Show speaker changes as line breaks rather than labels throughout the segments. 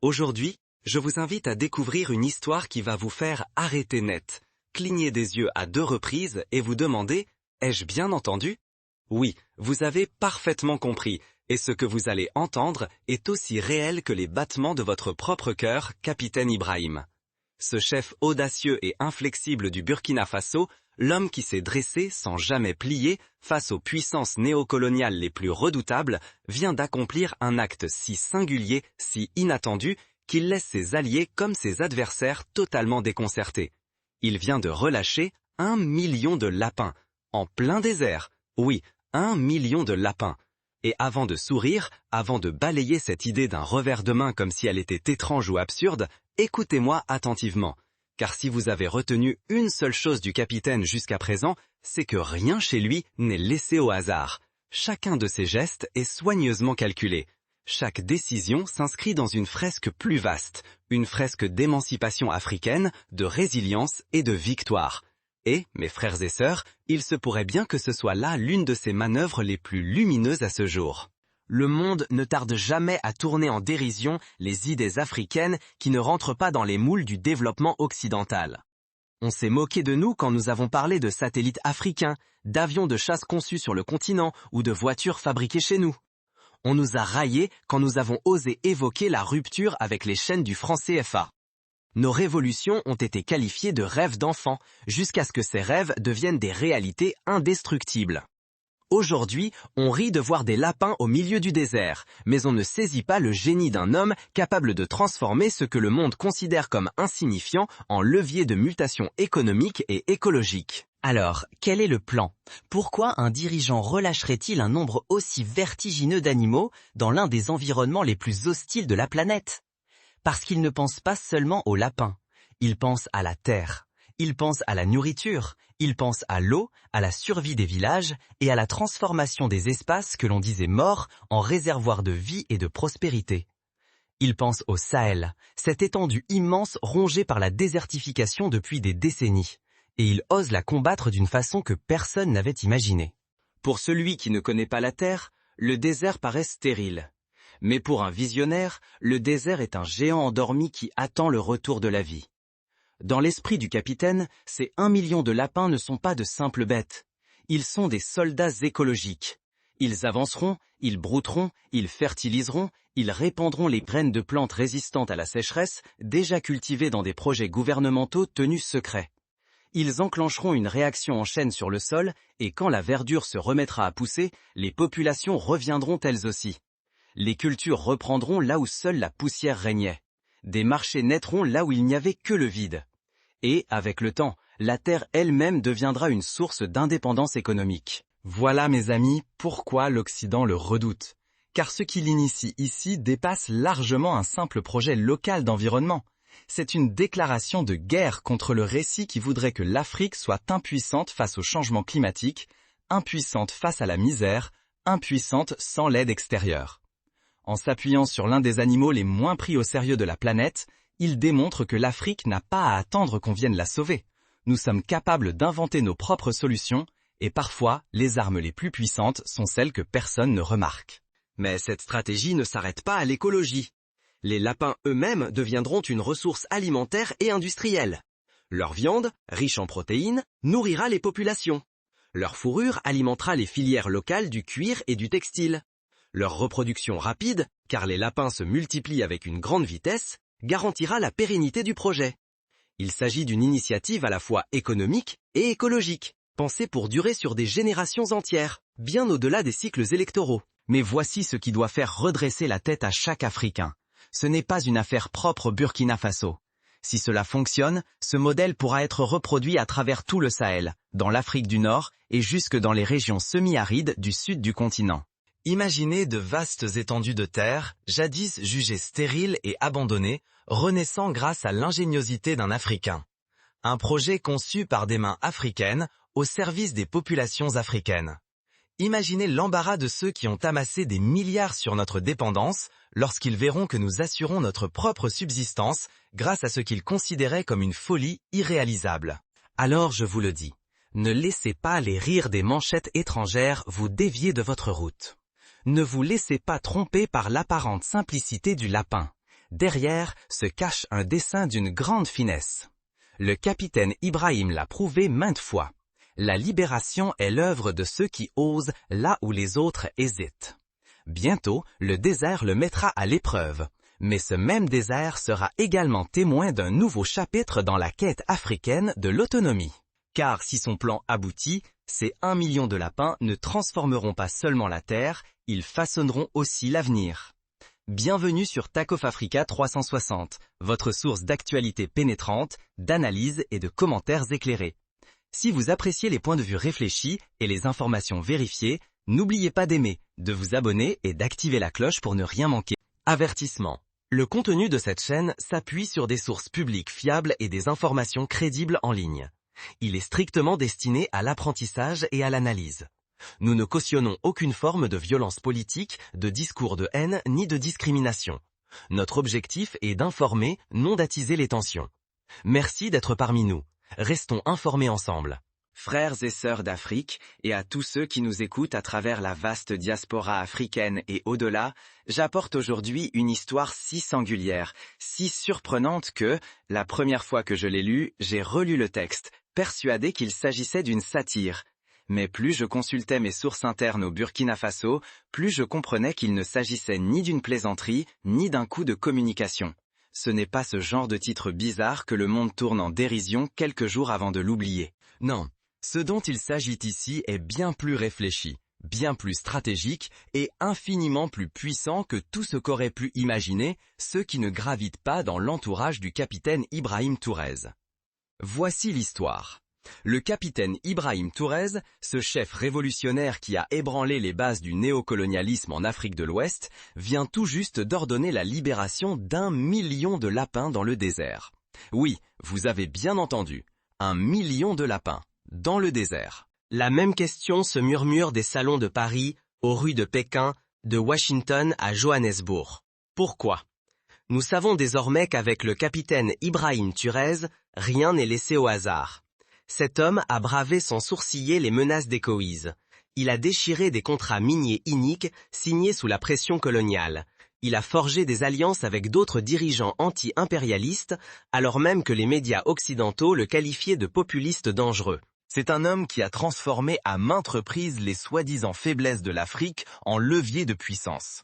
Aujourd'hui, je vous invite à découvrir une histoire qui va vous faire arrêter net, cligner des yeux à 2 reprises et vous demander « Ai-je bien entendu ?» Oui, vous avez parfaitement compris, et ce que vous allez entendre est aussi réel que les battements de votre propre cœur, capitaine Ibrahim. Ce chef audacieux et inflexible du Burkina Faso, l'homme qui s'est dressé sans jamais plier face aux puissances néocoloniales les plus redoutables, vient d'accomplir un acte si singulier, si inattendu, qu'il laisse ses alliés comme ses adversaires totalement déconcertés. Il vient de relâcher 1 million de lapins, en plein désert. Oui, 1 million de lapins. Et avant de sourire, avant de balayer cette idée d'un revers de main comme si elle était étrange ou absurde, écoutez-moi attentivement. Car si vous avez retenu une seule chose du capitaine jusqu'à présent, c'est que rien chez lui n'est laissé au hasard. Chacun de ses gestes est soigneusement calculé. Chaque décision s'inscrit dans une fresque plus vaste, une fresque d'émancipation africaine, de résilience et de victoire. Et, mes frères et sœurs, il se pourrait bien que ce soit là l'une de ses manœuvres les plus lumineuses à ce jour.
Le monde ne tarde jamais à tourner en dérision les idées africaines qui ne rentrent pas dans les moules du développement occidental. On s'est moqué de nous quand nous avons parlé de satellites africains, d'avions de chasse conçus sur le continent ou de voitures fabriquées chez nous. On nous a raillés quand nous avons osé évoquer la rupture avec les chaînes du franc CFA. Nos révolutions ont été qualifiées de rêves d'enfants, jusqu'à ce que ces rêves deviennent des réalités indestructibles. Aujourd'hui, on rit de voir des lapins au milieu du désert, mais on ne saisit pas le génie d'un homme capable de transformer ce que le monde considère comme insignifiant en levier de mutation économique et écologique.
Alors, quel est le plan? Pourquoi un dirigeant relâcherait-il un nombre aussi vertigineux d'animaux dans l'un des environnements les plus hostiles de la planète? Parce qu'il ne pense pas seulement aux lapins, il pense à la terre, il pense à la nourriture, il pense à l'eau, à la survie des villages et à la transformation des espaces que l'on disait morts en réservoirs de vie et de prospérité. Il pense au Sahel, cette étendue immense rongée par la désertification depuis des décennies, et il ose la combattre d'une façon que personne n'avait imaginée.
Pour celui qui ne connaît pas la terre, le désert paraît stérile. Mais pour un visionnaire, le désert est un géant endormi qui attend le retour de la vie. Dans l'esprit du capitaine, ces 1 million de lapins ne sont pas de simples bêtes. Ils sont des soldats écologiques. Ils avanceront, ils brouteront, ils fertiliseront, ils répandront les graines de plantes résistantes à la sécheresse, déjà cultivées dans des projets gouvernementaux tenus secrets. Ils enclencheront une réaction en chaîne sur le sol, et quand la verdure se remettra à pousser, les populations reviendront elles aussi. Les cultures reprendront là où seule la poussière régnait. Des marchés naîtront là où il n'y avait que le vide. Et, avec le temps, la terre elle-même deviendra une source d'indépendance économique.
Voilà, mes amis, pourquoi l'Occident le redoute. Car ce qu'il initie ici dépasse largement un simple projet local d'environnement. C'est une déclaration de guerre contre le récit qui voudrait que l'Afrique soit impuissante face au changement climatique, impuissante face à la misère, impuissante sans l'aide extérieure. En s'appuyant sur l'un des animaux les moins pris au sérieux de la planète, il démontre que l'Afrique n'a pas à attendre qu'on vienne la sauver. Nous sommes capables d'inventer nos propres solutions, et parfois, les armes les plus puissantes sont celles que personne ne remarque.
Mais cette stratégie ne s'arrête pas à l'écologie. Les lapins eux-mêmes deviendront une ressource alimentaire et industrielle. Leur viande, riche en protéines, nourrira les populations. Leur fourrure alimentera les filières locales du cuir et du textile. Leur reproduction rapide, car les lapins se multiplient avec une grande vitesse, garantira la pérennité du projet. Il s'agit d'une initiative à la fois économique et écologique, pensée pour durer sur des générations entières, bien au-delà des cycles électoraux.
Mais voici ce qui doit faire redresser la tête à chaque Africain. Ce n'est pas une affaire propre au Burkina Faso. Si cela fonctionne, ce modèle pourra être reproduit à travers tout le Sahel, dans l'Afrique du Nord et jusque dans les régions semi-arides du sud du continent.
Imaginez de vastes étendues de terre, jadis jugées stériles et abandonnées, renaissant grâce à l'ingéniosité d'un Africain. Un projet conçu par des mains africaines au service des populations africaines. Imaginez l'embarras de ceux qui ont amassé des milliards sur notre dépendance lorsqu'ils verront que nous assurons notre propre subsistance grâce à ce qu'ils considéraient comme une folie irréalisable.
Alors je vous le dis, ne laissez pas les rires des manchettes étrangères vous dévier de votre route. Ne vous laissez pas tromper par l'apparente simplicité du lapin.
Derrière se cache un dessin d'une grande finesse. Le capitaine Ibrahim l'a prouvé maintes fois. La libération est l'œuvre de ceux qui osent là où les autres hésitent. Bientôt, le désert le mettra à l'épreuve. Mais ce même désert sera également témoin d'un nouveau chapitre dans la quête africaine de l'autonomie. Car si son plan aboutit, ces 1 million de lapins ne transformeront pas seulement la terre, ils façonneront aussi l'avenir. Bienvenue sur Takeoff Africa 360, votre source d'actualité pénétrante, d'analyse et de commentaires éclairés. Si vous appréciez les points de vue réfléchis et les informations vérifiées, n'oubliez pas d'aimer, de vous abonner et d'activer la cloche pour ne rien manquer. Avertissement. Le contenu de cette chaîne s'appuie sur des sources publiques fiables et des informations crédibles en ligne. Il est strictement destiné à l'apprentissage et à l'analyse. Nous ne cautionnons aucune forme de violence politique, de discours de haine ni de discrimination. Notre objectif est d'informer, non d'attiser les tensions. Merci d'être parmi nous. Restons informés ensemble.
Frères et sœurs d'Afrique, et à tous ceux qui nous écoutent à travers la vaste diaspora africaine et au-delà, j'apporte aujourd'hui une histoire si singulière, si surprenante que, la première fois que je l'ai lu, j'ai relu le texte, persuadé qu'il s'agissait d'une satire. Mais plus je consultais mes sources internes au Burkina Faso, plus je comprenais qu'il ne s'agissait ni d'une plaisanterie, ni d'un coup de communication. Ce n'est pas ce genre de titre bizarre que le monde tourne en dérision quelques jours avant de l'oublier.
Non. Ce dont il s'agit ici est bien plus réfléchi, bien plus stratégique et infiniment plus puissant que tout ce qu'auraient pu imaginer ceux qui ne gravitent pas dans l'entourage du capitaine Ibrahim Tourès. Voici l'histoire. Le capitaine Ibrahim Tourès, ce chef révolutionnaire qui a ébranlé les bases du néocolonialisme en Afrique de l'Ouest, vient tout juste d'ordonner la libération d'1 million de lapins dans le désert. Oui, vous avez bien entendu, 1 million de lapins. Dans le désert. La même question se murmure des salons de Paris, aux rues de Pékin, de Washington à Johannesburg. Pourquoi? Nous savons désormais qu'avec le capitaine Ibrahim Tourès, rien n'est laissé au hasard. Cet homme a bravé sans sourciller les menaces des coïs. Il a déchiré des contrats miniers iniques signés sous la pression coloniale. Il a forgé des alliances avec d'autres dirigeants anti-impérialistes, alors même que les médias occidentaux le qualifiaient de populiste dangereux. C'est un homme qui a transformé à maintes reprises les soi-disant faiblesses de l'Afrique en levier de puissance.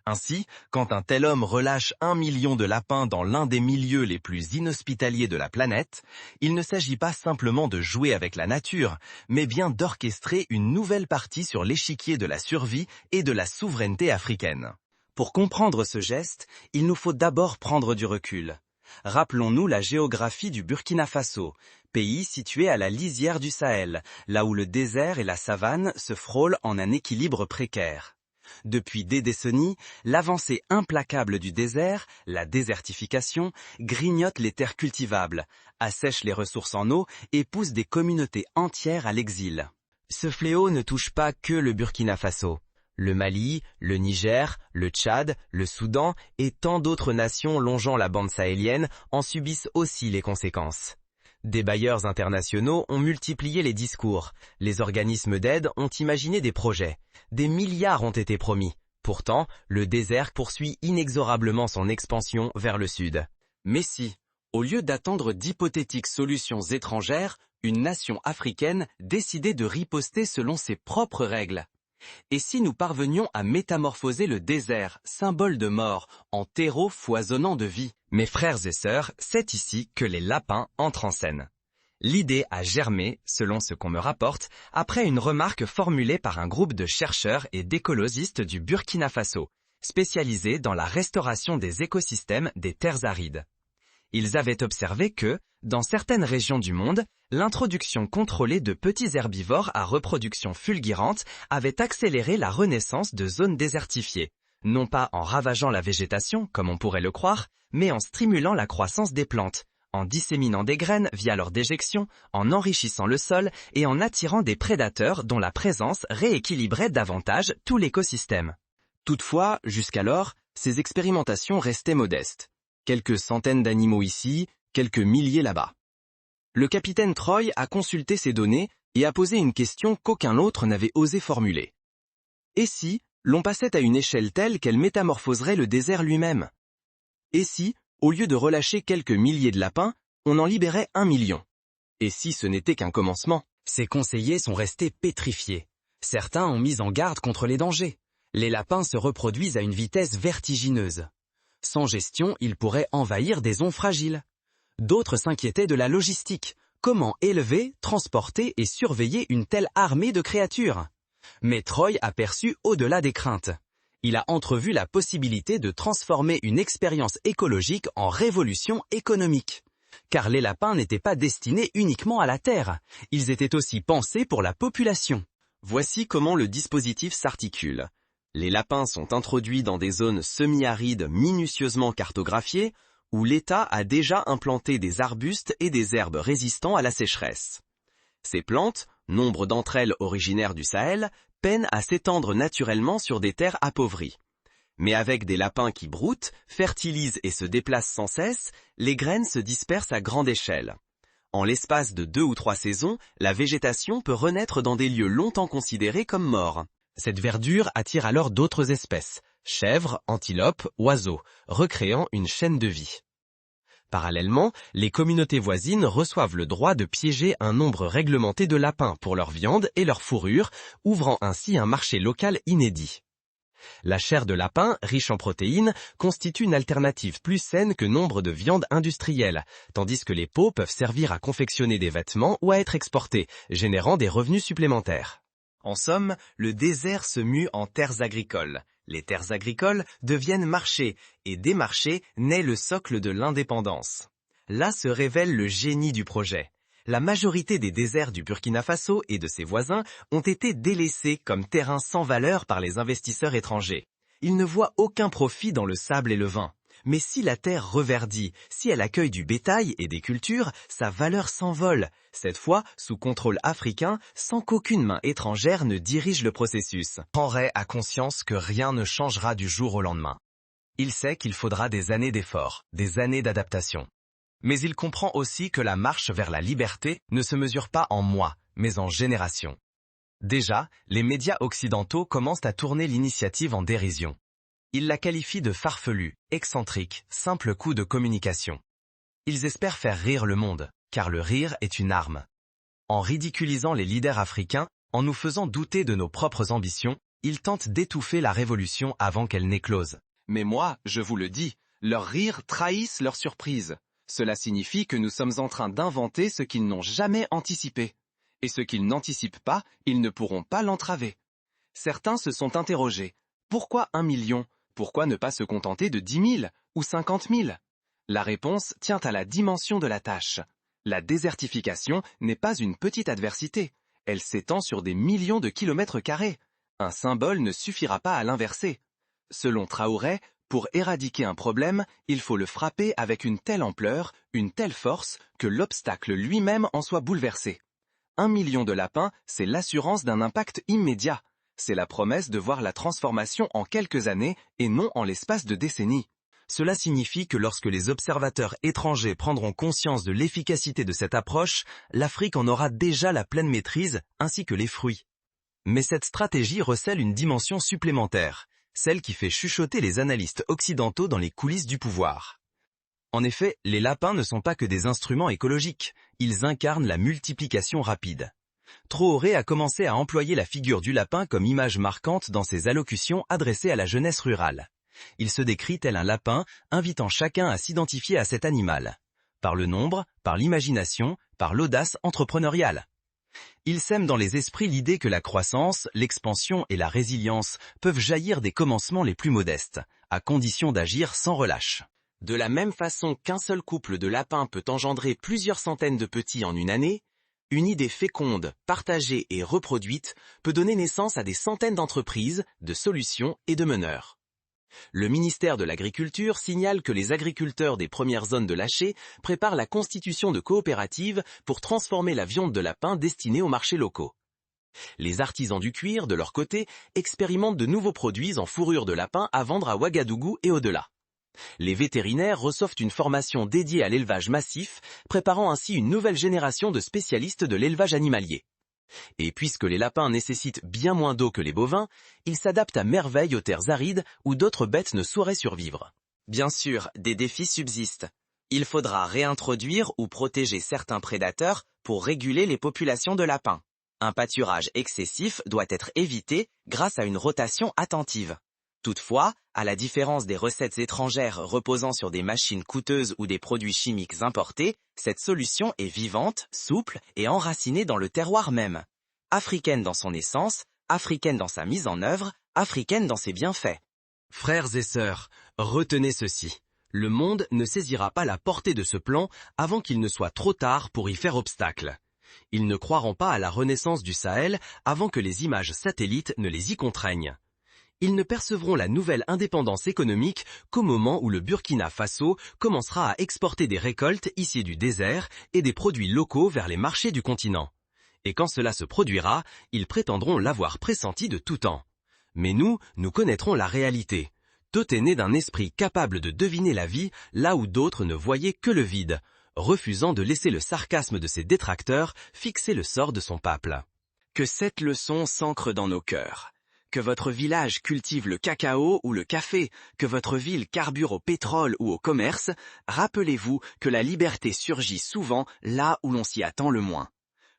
Ainsi, quand un tel homme relâche 1 million de lapins dans l'un des milieux les plus inhospitaliers de la planète, il ne s'agit pas simplement de jouer avec la nature, mais bien d'orchestrer une nouvelle partie sur l'échiquier de la survie et de la souveraineté africaine. Pour comprendre ce geste, il nous faut d'abord prendre du recul. Rappelons-nous la géographie du Burkina Faso, pays situé à la lisière du Sahel, là où le désert et la savane se frôlent en un équilibre précaire. Depuis des décennies, l'avancée implacable du désert, la désertification, grignote les terres cultivables, assèche les ressources en eau et pousse des communautés entières à l'exil. Ce fléau ne touche pas que le Burkina Faso. Le Mali, le Niger, le Tchad, le Soudan et tant d'autres nations longeant la bande sahélienne en subissent aussi les conséquences. Des bailleurs internationaux ont multiplié les discours, les organismes d'aide ont imaginé des projets, des milliards ont été promis. Pourtant, le désert poursuit inexorablement son expansion vers le sud. Mais si, au lieu d'attendre d'hypothétiques solutions étrangères, une nation africaine décidait de riposter selon ses propres règles? Et si nous parvenions à métamorphoser le désert, symbole de mort, en terreau foisonnant de vie? Mes frères et sœurs, c'est ici que les lapins entrent en scène. L'idée a germé, selon ce qu'on me rapporte, après une remarque formulée par un groupe de chercheurs et d'écologistes du Burkina Faso, spécialisés dans la restauration des écosystèmes des terres arides. Ils avaient observé que, dans certaines régions du monde, l'introduction contrôlée de petits herbivores à reproduction fulgurante avait accéléré la renaissance de zones désertifiées, non pas en ravageant la végétation, comme on pourrait le croire, mais en stimulant la croissance des plantes, en disséminant des graines via leur déjection, en enrichissant le sol et en attirant des prédateurs dont la présence rééquilibrait davantage tout l'écosystème. Toutefois, jusqu'alors, ces expérimentations restaient modestes. Quelques centaines d'animaux ici, quelques milliers là-bas. Le capitaine Troy a consulté ces données et a posé une question qu'aucun autre n'avait osé formuler. Et si l'on passait à une échelle telle qu'elle métamorphoserait le désert lui-même? Et si, au lieu de relâcher quelques milliers de lapins, on en libérait 1 million? Et si ce n'était qu'un commencement?
Ses conseillers sont restés pétrifiés. Certains ont mis en garde contre les dangers. Les lapins se reproduisent à une vitesse vertigineuse. Sans gestion, ils pourraient envahir des zones fragiles. D'autres s'inquiétaient de la logistique. Comment élever, transporter et surveiller une telle armée de créatures? Mais Troy a perçu au-delà des craintes. Il a entrevu la possibilité de transformer une expérience écologique en révolution économique. Car les lapins n'étaient pas destinés uniquement à la terre, ils étaient aussi pensés pour la population.
Voici comment le dispositif s'articule. Les lapins sont introduits dans des zones semi-arides minutieusement cartographiées, où l'État a déjà implanté des arbustes et des herbes résistants à la sécheresse. Ces plantes, nombre d'entre elles originaires du Sahel, peinent à s'étendre naturellement sur des terres appauvries. Mais avec des lapins qui broutent, fertilisent et se déplacent sans cesse, les graines se dispersent à grande échelle. En l'espace de 2 ou 3 saisons, la végétation peut renaître dans des lieux longtemps considérés comme morts.
Cette verdure attire alors d'autres espèces, chèvres, antilopes, oiseaux, recréant une chaîne de vie. Parallèlement, les communautés voisines reçoivent le droit de piéger un nombre réglementé de lapins pour leur viande et leur fourrure, ouvrant ainsi un marché local inédit. La chair de lapin, riche en protéines, constitue une alternative plus saine que nombre de viandes industrielles, tandis que les peaux peuvent servir à confectionner des vêtements ou à être exportées, générant des revenus supplémentaires.
En somme, le désert se mue en terres agricoles. Les terres agricoles deviennent marchés, et des marchés naît le socle de l'indépendance. Là se révèle le génie du projet. La majorité des déserts du Burkina Faso et de ses voisins ont été délaissés comme terrains sans valeur par les investisseurs étrangers. Ils ne voient aucun profit dans le sable et le vin. Mais si la terre reverdit, si elle accueille du bétail et des cultures, sa valeur s'envole, cette fois sous contrôle africain, sans qu'aucune main étrangère ne dirige le processus.
Henry a conscience que rien ne changera du jour au lendemain. Il sait qu'il faudra des années d'efforts, des années d'adaptation. Mais il comprend aussi que la marche vers la liberté ne se mesure pas en mois, mais en générations. Déjà, les médias occidentaux commencent à tourner l'initiative en dérision. Ils la qualifient de farfelue, excentrique, simple coup de communication. Ils espèrent faire rire le monde, car le rire est une arme. En ridiculisant les leaders africains, en nous faisant douter de nos propres ambitions, ils tentent d'étouffer la révolution avant qu'elle n'éclose.
Mais moi, je vous le dis, leurs rires trahissent leur surprise. Cela signifie que nous sommes en train d'inventer ce qu'ils n'ont jamais anticipé. Et ce qu'ils n'anticipent pas, ils ne pourront pas l'entraver. Certains se sont interrogés. Pourquoi 1 million? Pourquoi ne pas se contenter de 10 000 ou 50 000? La réponse tient à la dimension de la tâche. La désertification n'est pas une petite adversité. Elle s'étend sur des millions de kilomètres carrés. Un symbole ne suffira pas à l'inverser. Selon Traoré, pour éradiquer un problème, il faut le frapper avec une telle ampleur, une telle force, que l'obstacle lui-même en soit bouleversé. 1 million de lapins, c'est l'assurance d'un impact immédiat. C'est la promesse de voir la transformation en quelques années et non en l'espace de décennies.
Cela signifie que lorsque les observateurs étrangers prendront conscience de l'efficacité de cette approche, l'Afrique en aura déjà la pleine maîtrise, ainsi que les fruits. Mais cette stratégie recèle une dimension supplémentaire, celle qui fait chuchoter les analystes occidentaux dans les coulisses du pouvoir. En effet, les lapins ne sont pas que des instruments écologiques, ils incarnent la multiplication rapide. Traoré a commencé à employer la figure du lapin comme image marquante dans ses allocutions adressées à la jeunesse rurale. Il se décrit tel un lapin, invitant chacun à s'identifier à cet animal. Par le nombre, par l'imagination, par l'audace entrepreneuriale. Il sème dans les esprits l'idée que la croissance, l'expansion et la résilience peuvent jaillir des commencements les plus modestes, à condition d'agir sans relâche.
De la même façon qu'un seul couple de lapins peut engendrer plusieurs centaines de petits en une année, une idée féconde, partagée et reproduite peut donner naissance à des centaines d'entreprises, de solutions et de meneurs. Le ministère de l'Agriculture signale que les agriculteurs des premières zones de lâcher préparent la constitution de coopératives pour transformer la viande de lapin destinée aux marchés locaux. Les artisans du cuir, de leur côté, expérimentent de nouveaux produits en fourrure de lapin à vendre à Ouagadougou et au-delà. Les vétérinaires reçoivent une formation dédiée à l'élevage massif, préparant ainsi une nouvelle génération de spécialistes de l'élevage animalier. Et puisque les lapins nécessitent bien moins d'eau que les bovins, ils s'adaptent à merveille aux terres arides où d'autres bêtes ne sauraient survivre. Bien sûr, des défis subsistent. Il faudra réintroduire ou protéger certains prédateurs pour réguler les populations de lapins. Un pâturage excessif doit être évité grâce à une rotation attentive. Toutefois, à la différence des recettes étrangères reposant sur des machines coûteuses ou des produits chimiques importés, cette solution est vivante, souple et enracinée dans le terroir même. Africaine dans son essence, africaine dans sa mise en œuvre, africaine dans ses bienfaits.
Frères et sœurs, retenez ceci. Le monde ne saisira pas la portée de ce plan avant qu'il ne soit trop tard pour y faire obstacle. Ils ne croiront pas à la renaissance du Sahel avant que les images satellites ne les y contraignent. Ils ne percevront la nouvelle indépendance économique qu'au moment où le Burkina Faso commencera à exporter des récoltes issues du désert et des produits locaux vers les marchés du continent. Et quand cela se produira, ils prétendront l'avoir pressenti de tout temps. Mais nous connaîtrons la réalité. Tot est né d'un esprit capable de deviner la vie là où d'autres ne voyaient que le vide, refusant de laisser le sarcasme de ses détracteurs fixer le sort de son peuple.
Que cette leçon s'ancre dans nos cœurs. Que votre village cultive le cacao ou le café, que votre ville carbure au pétrole ou au commerce, rappelez-vous que la liberté surgit souvent là où l'on s'y attend le moins.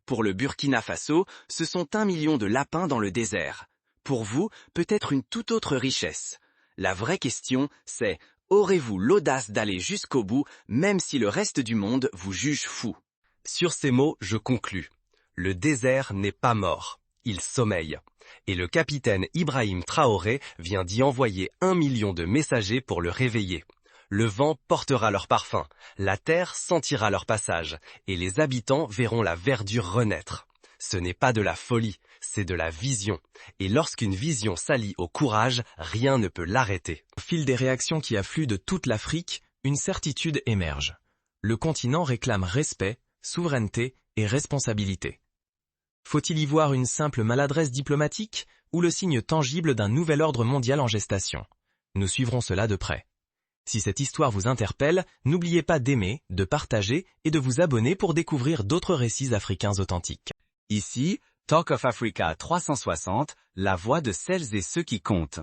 Pour le Burkina Faso, ce sont 1 million de lapins dans le désert. Pour vous, peut-être une toute autre richesse. La vraie question, c'est, aurez-vous l'audace d'aller jusqu'au bout, même si le reste du monde vous juge fou?
Sur ces mots, je conclus. Le désert n'est pas mort, il sommeille. Et le capitaine Ibrahim Traoré vient d'y envoyer 1 million de messagers pour le réveiller. Le vent portera leur parfum, la terre sentira leur passage, et les habitants verront la verdure renaître. Ce n'est pas de la folie, c'est de la vision. Et lorsqu'une vision s'allie au courage, rien ne peut l'arrêter.
Au fil des réactions qui affluent de toute l'Afrique, une certitude émerge. Le continent réclame respect, souveraineté et responsabilité. Faut-il y voir une simple maladresse diplomatique ou le signe tangible d'un nouvel ordre mondial en gestation? Nous suivrons cela de près. Si cette histoire vous interpelle, n'oubliez pas d'aimer, de partager et de vous abonner pour découvrir d'autres récits africains authentiques.
Ici, Talk of Africa 360, la voix de celles et ceux qui comptent.